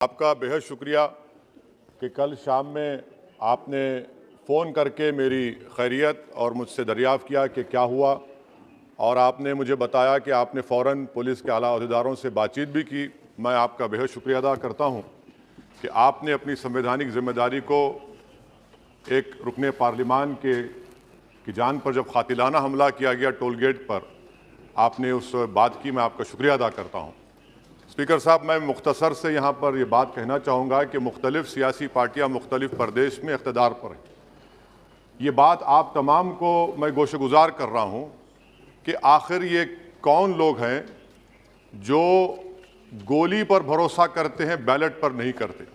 आपका बेहद शुक्रिया कि कल शाम में आपने फ़ोन करके मेरी खैरियत और मुझसे दरियाफ़्त किया कि क्या हुआ, और आपने मुझे बताया कि आपने फ़ौरन पुलिस के आला अहदेदारों से बातचीत भी की। मैं आपका बेहद शुक्रिया अदा करता हूं कि आपने अपनी संवैधानिक ज़िम्मेदारी को एक रुकने पार्लिमान की जान पर जब कातिलाना हमला किया गया टोल गेट पर, आपने उस बात की मैं आपका शुक्रिया अदा करता हूं। स्पीकर साहब, मैं मुख्तसर से यहाँ पर ये बात कहना चाहूँगा कि मुख्तलिफ़ सियासी पार्टियाँ मुख्तलिफ़ प्रदेश में इक़्तिदार पर हैं। ये बात आप तमाम को मैं गोशगुजार कर रहा हूँ कि आखिर ये कौन लोग हैं जो गोली पर भरोसा करते हैं, बैलेट पर नहीं करते।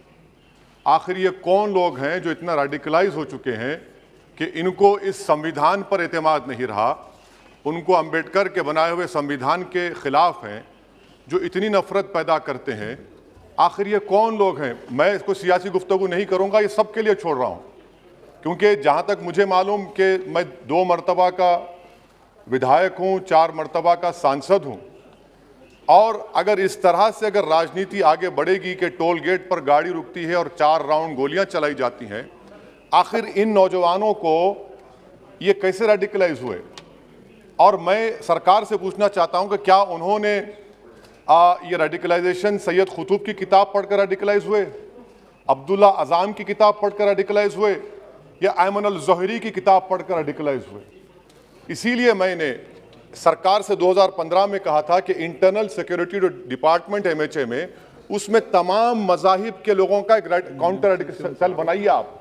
आखिर ये कौन लोग हैं जो इतना रेडिकलाइज हो चुके हैं कि इनको इस संविधान पर एतमाद नहीं रहा, उनको अम्बेडकर के बनाए हुए संविधान के ख़िलाफ़ हैं, जो इतनी नफ़रत पैदा करते हैं। आखिर ये कौन लोग हैं? मैं इसको सियासी गुफ्तगू नहीं करूँगा, ये सब के लिए छोड़ रहा हूँ, क्योंकि जहाँ तक मुझे मालूम कि मैं 2 मरतबा का विधायक हूँ, 4 मरतबा का सांसद हूँ, और अगर इस तरह से अगर राजनीति आगे बढ़ेगी कि टोल गेट पर गाड़ी रुकती है और 4 राउंड गोलियाँ चलाई जाती हैं, आखिर इन नौजवानों को ये कैसे रेडिकलाइज हुए? और मैं सरकार से पूछना चाहता हूँ कि क्या उन्होंने ये रेडिकलाइजेशन सैयद कुतुब की किताब पढ़कर रेडिकलाइज हुए, अब्दुल्ला अज़ाम की किताब पढ़कर रेडिकलाइज हुए, या अयमन अल ज़ोहरी की किताब पढ़कर रेडिकलाइज हुए? इसीलिए मैंने सरकार से 2015 में कहा था कि इंटरनल सिक्योरिटी डिपार्टमेंट MHA में उसमें तमाम मज़ाहिब के लोगों का एक काउंटर रेडिकल सेल बनाइए आप।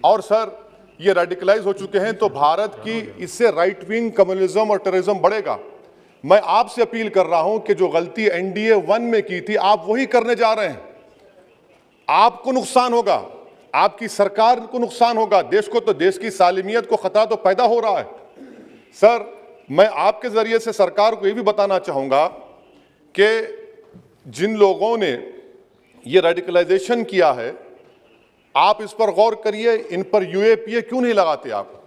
और सर, ये रेडिकलाइज हो चुके हैं तो भारत की इससे राइट विंग कम्युनिज्म और टेररिज्म बढ़ेगा। मैं आपसे अपील कर रहा हूं कि जो गलती NDA 1 में की थी, आप वही करने जा रहे हैं। आपको नुकसान होगा, आपकी सरकार को नुकसान होगा, देश को तो, देश की सालिमियत को खतरा तो पैदा हो रहा है। सर, मैं आपके जरिए से सरकार को यह भी बताना चाहूंगा कि जिन लोगों ने ये रेडिकलाइजेशन किया है, आप इस पर गौर करिए, इन पर UAPA क्यों नहीं लगाते आप?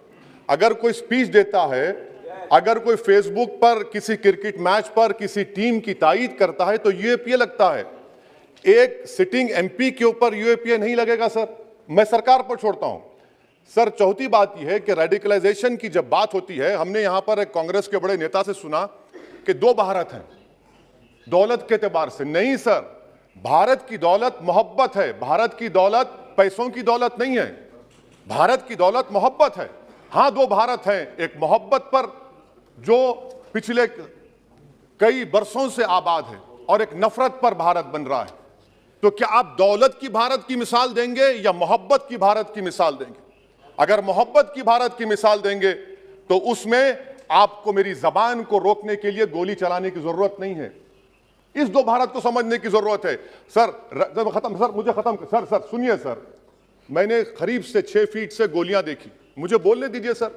अगर कोई स्पीच देता है, अगर कोई फेसबुक पर किसी क्रिकेट मैच पर किसी टीम की तायीद करता है तो UAPA लगता है। एक सिटिंग MP के ऊपर UAPA नहीं लगेगा सर। मैं सरकार पर छोड़ता हूं। सर, चौथी बात यह है कि रेडिकलाइजेशन की जब बात होती है, हमने यहां पर एक कांग्रेस के बड़े नेता से सुना कि 2 भारत हैं दौलत के एतबार से। नहीं सर, भारत की दौलत मोहब्बत है। भारत की दौलत पैसों की दौलत नहीं है, भारत की दौलत मोहब्बत है। हां, 2 भारत हैं, एक मोहब्बत पर जो पिछले कई बरसों से आबाद है, और एक नफरत पर भारत बन रहा है। तो क्या आप दौलत की भारत की मिसाल देंगे या मोहब्बत की भारत की मिसाल देंगे? अगर मोहब्बत की भारत की मिसाल देंगे तो उसमें आपको मेरी जबान को रोकने के लिए गोली चलाने की जरूरत नहीं है। इस 2 भारत को समझने की जरूरत है। सर, सर सुनिए सर, मैंने करीब से 6 फीट से गोलियां देखी। मुझे बोलने दीजिए सर,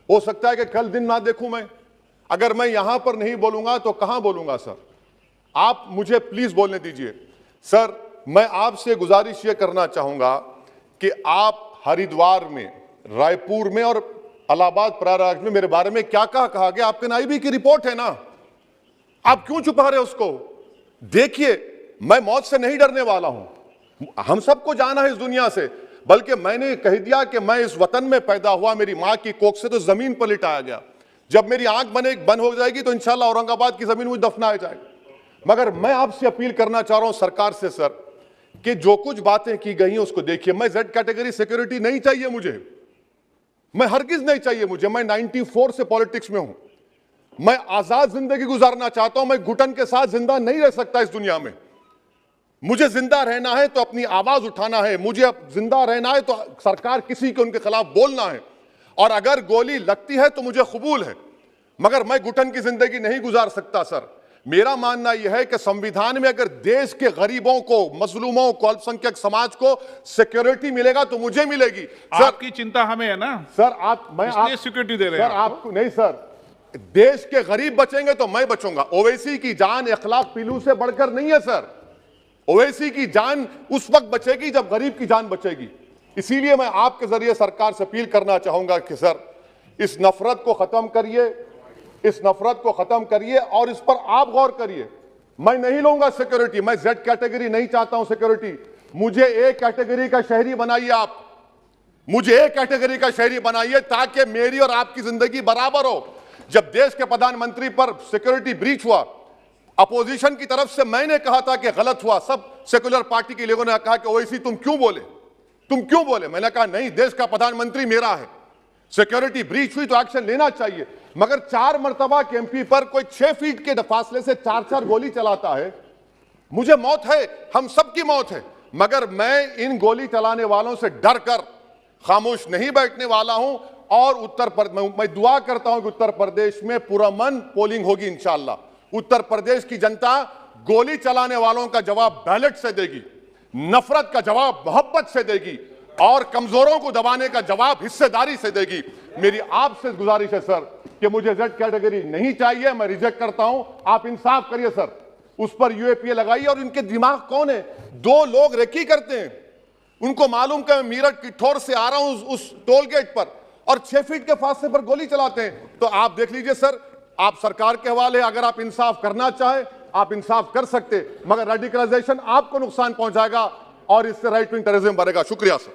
हो सकता है कि कल दिन ना देखूं मैं। अगर मैं यहां पर नहीं बोलूंगा तो कहां बोलूंगा सर? आप मुझे प्लीज बोलने दीजिए। सर, मैं आपसे गुजारिश यह करना चाहूंगा कि आप हरिद्वार में, रायपुर में और इलाहाबाद प्रयागराज में मेरे बारे में क्या कहा गया, आपके नाईबी की रिपोर्ट है ना, आप क्यों छुपा रहे उसको? देखिए, मैं मौत से नहीं डरने वाला हूं, हम सबको जाना है इस दुनिया से, बल्कि मैंने कह दिया कि मैं इस वतन में पैदा हुआ, मेरी मां की कोख से तो जमीन पर लिटाया गया। जब मेरी आंख बंद हो जाएगी तो इंशाल्लाह औरंगाबाद की जमीन मुझे दफनाया जाएगा। मगर मैं आपसे अपील करना चाह रहा हूं सरकार से सर, कि जो कुछ बातें की गई हैं उसको देखिए। मैं Z कैटेगरी सिक्योरिटी नहीं चाहिए मुझे, मैं हरगिज नहीं चाहिए मुझे। मैं 94 से पॉलिटिक्स में हूं, मैं आजाद जिंदगी गुजारना चाहता हूं। मैं घुटन के साथ जिंदा नहीं रह सकता इस दुनिया में। मुझे जिंदा रहना है तो अपनी आवाज उठाना है, मुझे जिंदा रहना है तो सरकार किसी के उनके खिलाफ बोलना है, और अगर गोली लगती है तो मुझे कबूल है, मगर मैं घुटन की जिंदगी नहीं गुजार सकता सर। मेरा मानना यह है कि संविधान में अगर देश के गरीबों को, मजलूमों को, अल्पसंख्यक समाज को सिक्योरिटी मिलेगा तो मुझे मिलेगी। सर, आपकी चिंता हमें है ना सर, मैं सिक्योरिटी दे रहे हैं सर, आपको नहीं सर, देश के गरीब बचेंगे तो मैं बचूंगा। ओवैसी की जान इखलाक पीलू से बढ़कर नहीं है सर। ओवैसी की जान उस वक्त बचेगी जब गरीब की जान बचेगी। इसीलिए मैं आपके जरिए सरकार से अपील करना चाहूंगा कि सर, इस नफरत को खत्म करिए, इस नफरत को खत्म करिए, और इस पर आप गौर करिए मैं नहीं लूंगा सिक्योरिटी, मैं जेड कैटेगरी नहीं चाहता हूं सिक्योरिटी। मुझे ए कैटेगरी का शहरी बनाइए आप, मुझे ए कैटेगरी का शहरी बनाइए ताकि मेरी और आपकी जिंदगी बराबर हो। जब देश के प्रधानमंत्री पर सिक्योरिटी ब्रीच हुआ, अपोजिशन की तरफ से मैंने कहा था कि गलत हुआ, सब सेकुलर पार्टी के लोगों ने कहा कि ओवैसी तुम क्यों बोले? मैंने कहा नहीं, देश का प्रधानमंत्री मेरा है, सिक्योरिटी ब्रीच हुई तो एक्शन लेना चाहिए। मगर 4 मर्तबा के एमपी पर कोई 6 फीट के फासले से 4-4 गोली चलाता है। मुझे मौत है, हम सबकी मौत है, मगर मैं इन गोली चलाने वालों से डर कर खामोश नहीं बैठने वाला हूं। और मैं दुआ करता हूं कि उत्तर प्रदेश में पुरअमन पोलिंग होगी इंशाअल्लाह। उत्तर प्रदेश की जनता गोली चलाने वालों का जवाब बैलेट से देगी, नफरत का जवाब मोहब्बत से देगी, और कमजोरों को दबाने का जवाब हिस्सेदारी से देगी। मेरी आपसे गुजारिश है सर कि मुझे जेड कैटेगरी नहीं चाहिए, मैं रिजेक्ट करता हूं। आप इंसाफ करिए सर, उस पर यूएपीए लगाइए। और इनके दिमाग कौन है? 2 लोग रेकी करते हैं, उनको मालूम कि मैं मीरठ किठौर से आ रहा हूं उस टोल गेट पर, और 6 फीट के फासले पर गोली चलाते हैं। तो आप देख लीजिए सर, आप सरकार के हवाले, अगर आप इंसाफ करना चाहे आप इंसाफ कर सकते, मगर रेडिकलाइजेशन आपको नुकसान पहुंचाएगा और इससे राइट विंग टेररिज्म बढ़ेगा। शुक्रिया सर।